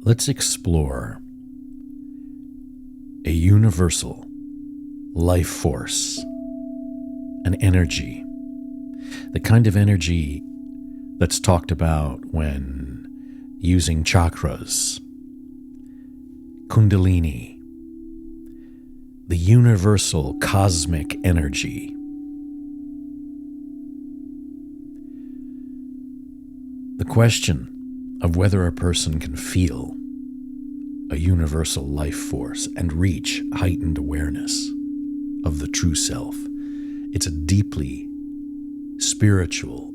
let's explore a universal life force, an energy, the kind of energy that's talked about when using chakras, kundalini, the universal cosmic energy. The question of whether a person can feel a universal life force and reach heightened awareness of the true self. It's a deeply spiritual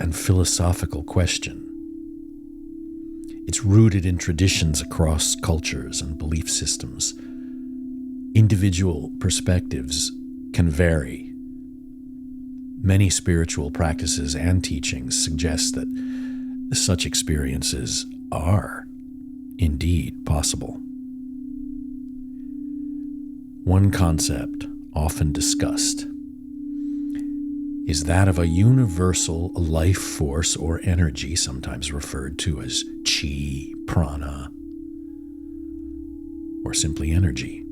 and philosophical question. It's rooted in traditions across cultures and belief systems. Individual perspectives can vary. Many spiritual practices and teachings suggest that such experiences are indeed possible. One concept often discussed is that of a universal life force or energy, sometimes referred to as chi, prana, or simply energy.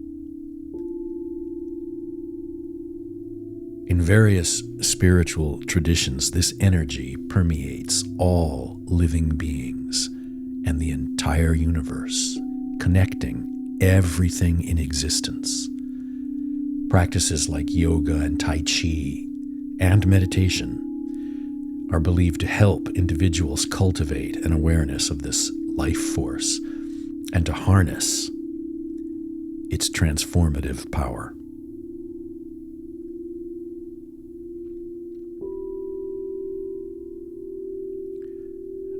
In various spiritual traditions, this energy permeates all living beings and the entire universe, connecting everything in existence. Practices like yoga and tai chi and meditation are believed to help individuals cultivate an awareness of this life force and to harness its transformative power.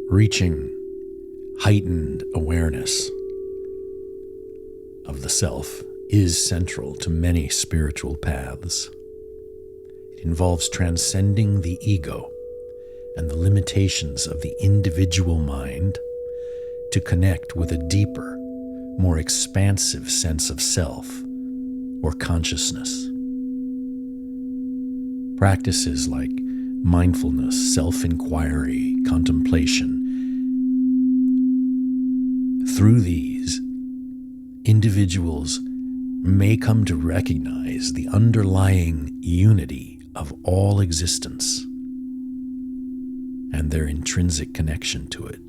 Reaching heightened awareness of the self is central to many spiritual paths. It involves transcending the ego and the limitations of the individual mind to connect with a deeper, more expansive sense of self or consciousness. Practices like mindfulness, self-inquiry, contemplation. Through these, individuals may come to recognize the underlying unity of all existence and their intrinsic connection to it.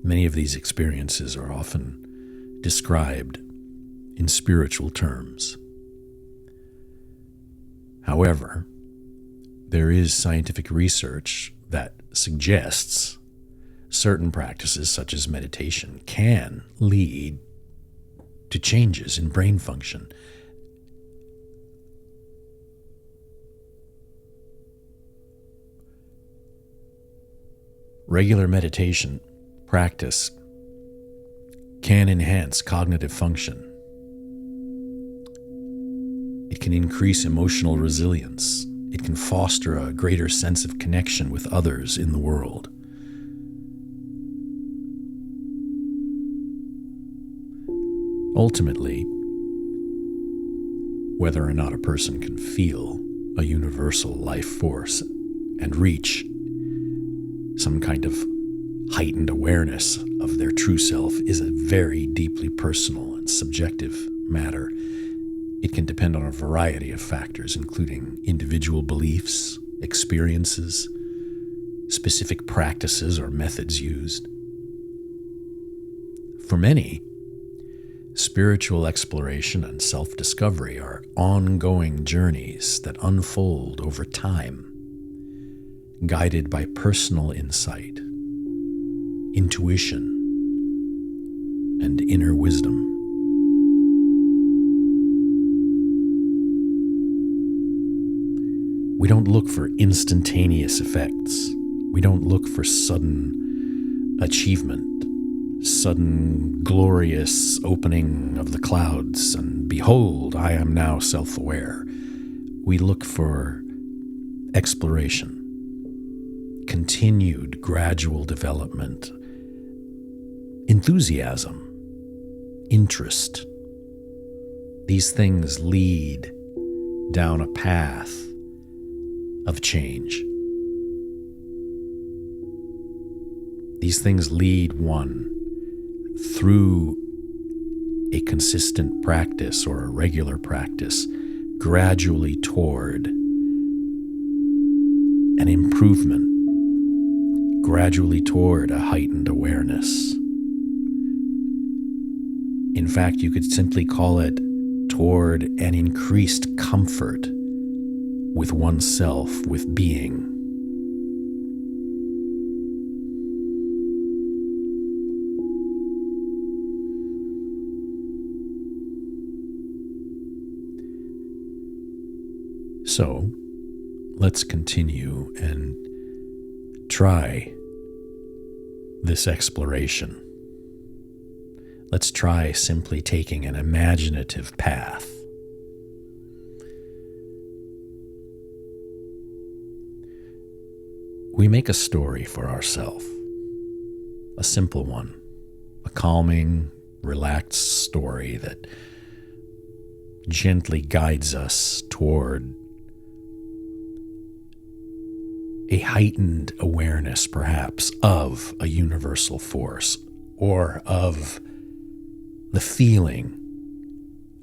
Many of these experiences are often described in spiritual terms. However, there is scientific research that suggests certain practices, such as meditation, can lead to changes in brain function. Regular meditation practice can enhance cognitive function. It can increase emotional resilience. It can foster a greater sense of connection with others in the world. Ultimately, whether or not a person can feel a universal life force and reach some kind of heightened awareness of their true self is a very deeply personal and subjective matter. It can depend on a variety of factors, including individual beliefs, experiences, specific practices or methods used. For many, spiritual exploration and self-discovery are ongoing journeys that unfold over time, guided by personal insight, intuition, and inner wisdom. We don't look for instantaneous effects. We don't look for sudden achievement, sudden glorious opening of the clouds, and behold, I am now self-aware. We look for exploration, continued gradual development, enthusiasm, interest. These things lead down a path of change. These things lead one through a consistent practice or a regular practice gradually toward an improvement, gradually toward a heightened awareness. In fact, you could simply call it toward an increased comfort with oneself, with being. So, let's continue and try this exploration. Let's try simply taking an imaginative path. We make a story for ourselves, a simple one, a calming, relaxed story that gently guides us toward a heightened awareness, perhaps, of a universal force, or of the feeling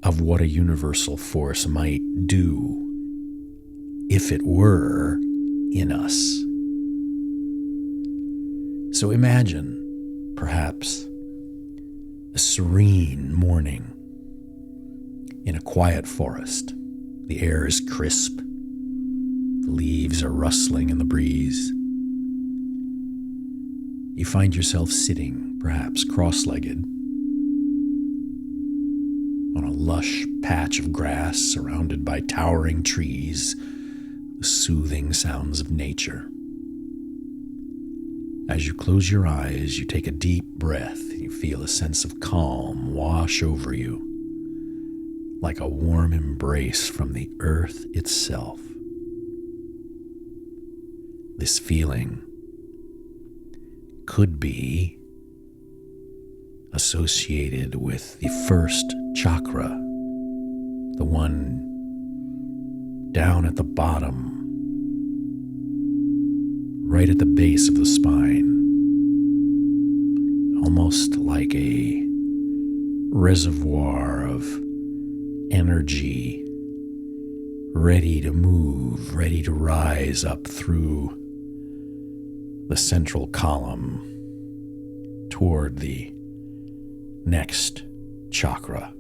of what a universal force might do if it were in us. So imagine, perhaps, a serene morning in a quiet forest. The air is crisp. The leaves are rustling in the breeze. You find yourself sitting, perhaps cross-legged, on a lush patch of grass surrounded by towering trees, the soothing sounds of nature. As you close your eyes, you take a deep breath. You feel a sense of calm wash over you, like a warm embrace from the earth itself. This feeling could be associated with the first chakra, the one down at the bottom, right at the base of the spine, almost like a reservoir of energy, ready to move, ready to rise up through the central column toward the next chakra.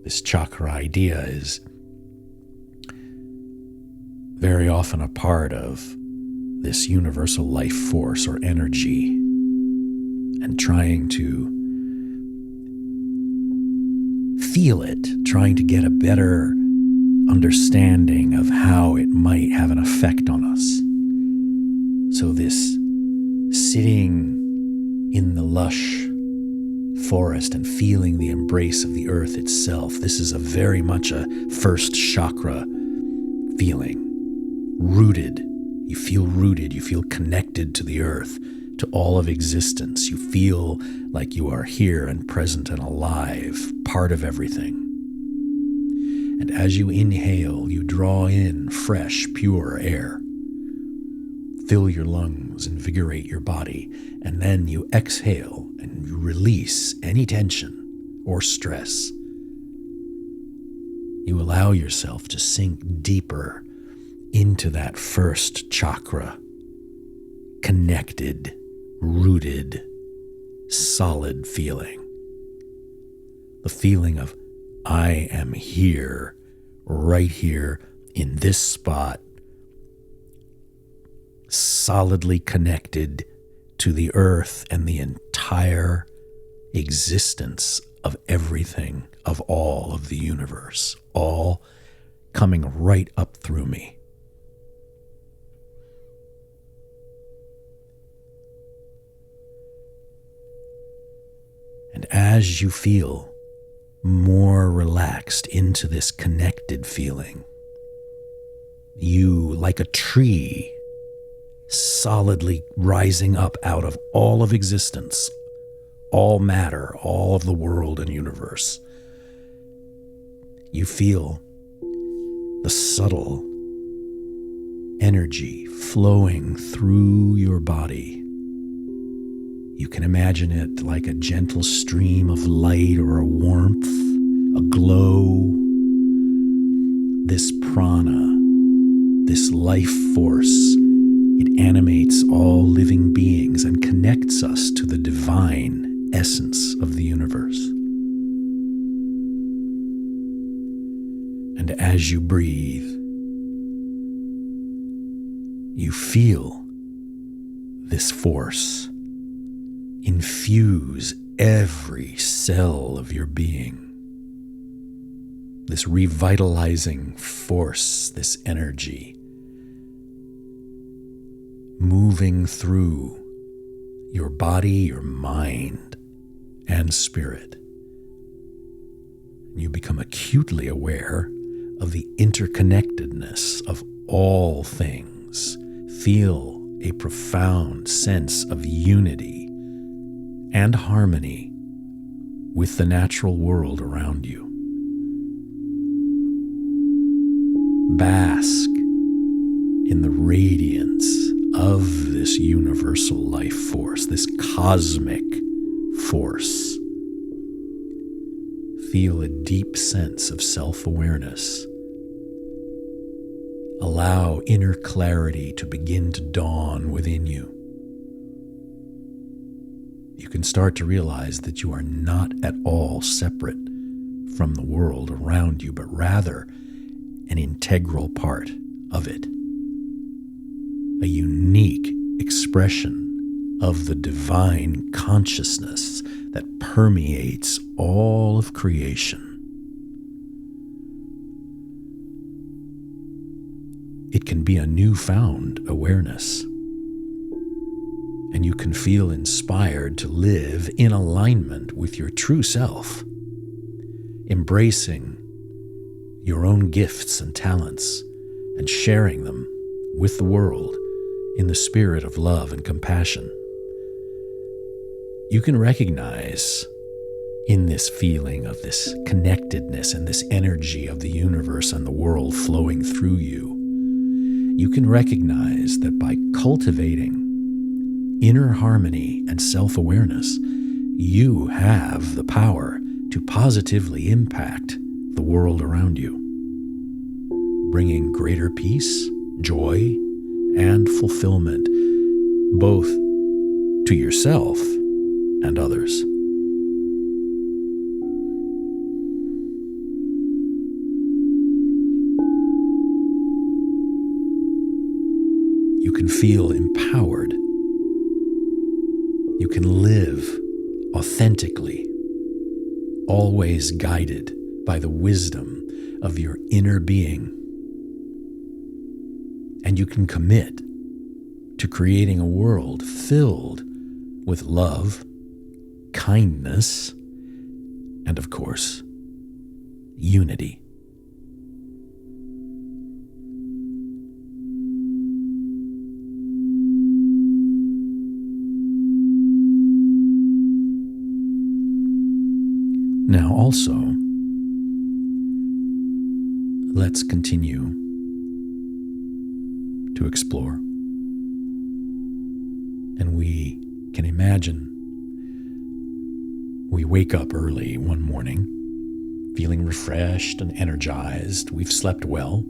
This chakra idea is very often a part of this universal life force or energy, and trying to feel it, trying to get a better understanding of how it might have an effect on us. So this sitting in the lush forest and feeling the embrace of the earth itself, this is a very much a first chakra feeling. Rooted. You feel rooted. You feel connected to the earth, to all of existence. You feel like you are here and present and alive, part of everything. And as you inhale, you draw in fresh, pure air. Fill your lungs, invigorate your body, and then you exhale and you release any tension or stress. You allow yourself to sink deeper into that first chakra, connected, rooted, solid feeling. The feeling of, I am here, right here, in this spot, solidly connected to the earth and the entire existence of everything, of all of the universe, all coming right up through me. And as you feel more relaxed into this connected feeling, you, like a tree, solidly rising up out of all of existence, all matter, all of the world and universe. You feel the subtle energy flowing through your body, You can imagine it like a gentle stream of light or a warmth, a glow. This prana, this life force, it animates all living beings and connects us to the divine essence of the universe. And as you breathe, you feel this force infuse every cell of your being. This revitalizing force, this energy, moving through your body, your mind, and spirit. You become acutely aware of the interconnectedness of all things. Feel a profound sense of unity and harmony with the natural world around you. Bask in the radiance of this universal life force, this cosmic force. Feel a deep sense of self-awareness. Allow inner clarity to begin to dawn within you. You can start to realize that you are not at all separate from the world around you, but rather an integral part of it. A unique expression of the divine consciousness that permeates all of creation. It can be a newfound awareness, and you can feel inspired to live in alignment with your true self, embracing your own gifts and talents and sharing them with the world in the spirit of love and compassion. You can recognize in this feeling of this connectedness and this energy of the universe and the world flowing through you, you can recognize that by cultivating inner harmony and self-awareness, you have the power to positively impact the world around you, bringing greater peace, joy, and fulfillment, both to yourself and others. You can feel empowered. You can live authentically, always guided by the wisdom of your inner being. And you can commit to creating a world filled with love, kindness, and of course, unity. Now also, let's continue to explore. And we can imagine we wake up early one morning, feeling refreshed and energized. We've slept well.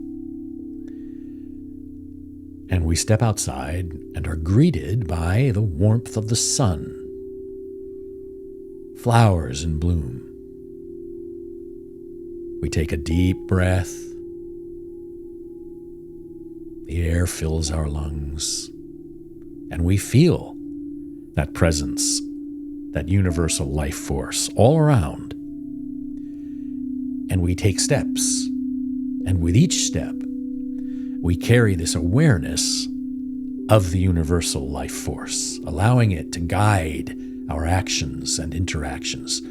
And we step outside and are greeted by the warmth of the sun, flowers in bloom. We take a deep breath. The air fills our lungs, and we feel that presence, that universal life force all around. And we take steps, and with each step, we carry this awareness of the universal life force, allowing it to guide our actions and interactions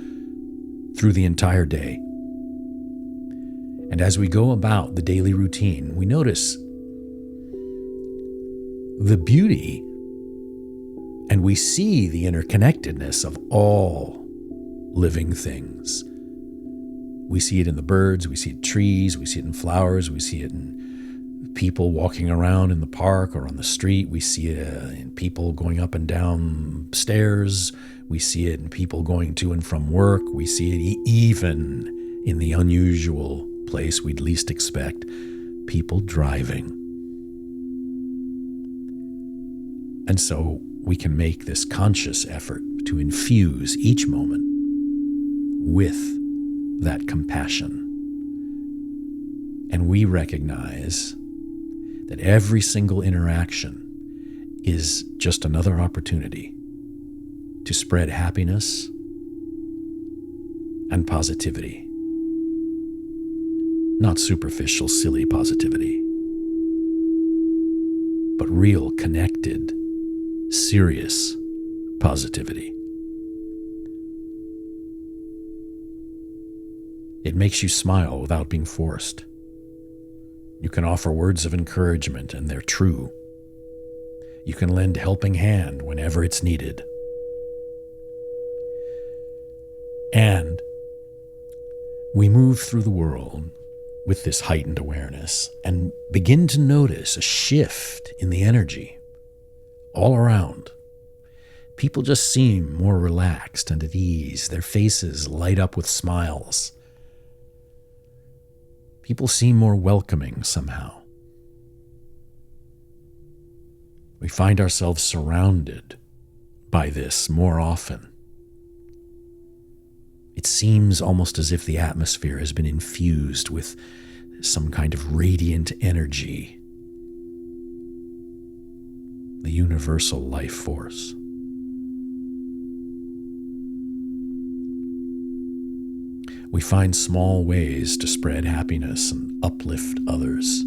through the entire day. And as we go about the daily routine, we notice the beauty and we see the interconnectedness of all living things. We see it in the birds, we see it in trees, we see it in flowers, we see it in people walking around in the park or on the street. We see it in people going up and down stairs. We see it in people going to and from work. We see it even in the unusual place we'd least expect, people driving. And so we can make this conscious effort to infuse each moment with that compassion. And we recognize that every single interaction is just another opportunity to spread happiness and positivity. Not superficial, silly positivity, but real, connected, serious positivity. It makes you smile without being forced. You can offer words of encouragement, and they're true. You can lend a helping hand whenever it's needed. And we move through the world with this heightened awareness and begin to notice a shift in the energy all around. People just seem more relaxed and at ease. Their faces light up with smiles. People seem more welcoming somehow. We find ourselves surrounded by this more often. It seems almost as if the atmosphere has been infused with some kind of radiant energy, the universal life force. We find small ways to spread happiness and uplift others.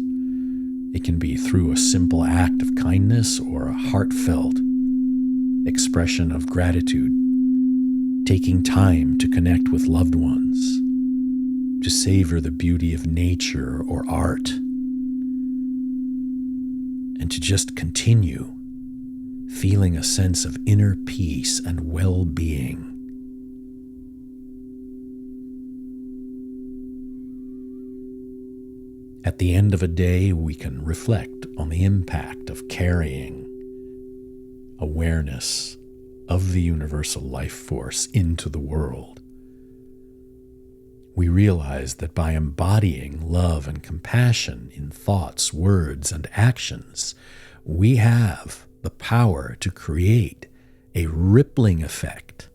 It can be through a simple act of kindness or a heartfelt expression of gratitude, taking time to connect with loved ones, to savor the beauty of nature or art, and to just continue feeling a sense of inner peace and well-being. At the end of a day, we can reflect on the impact of carrying awareness of the universal life force into the world. We realize that by embodying love and compassion in thoughts, words, and actions, we have the power to create a rippling effect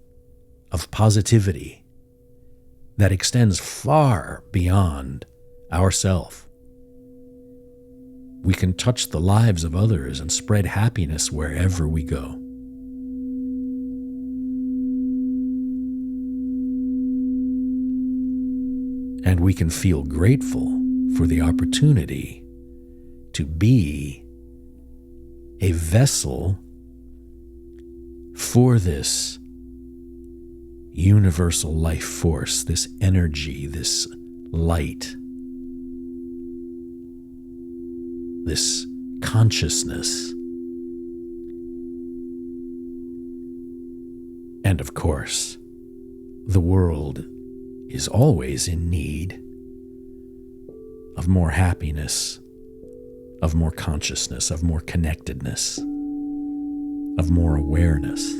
of positivity that extends far beyond ourselves. We can touch the lives of others and spread happiness wherever we go. And we can feel grateful for the opportunity to be a vessel for this universal life force, this energy, this light, this consciousness. And of course, the world is always in need of more happiness, of more consciousness, of more connectedness, of more awareness.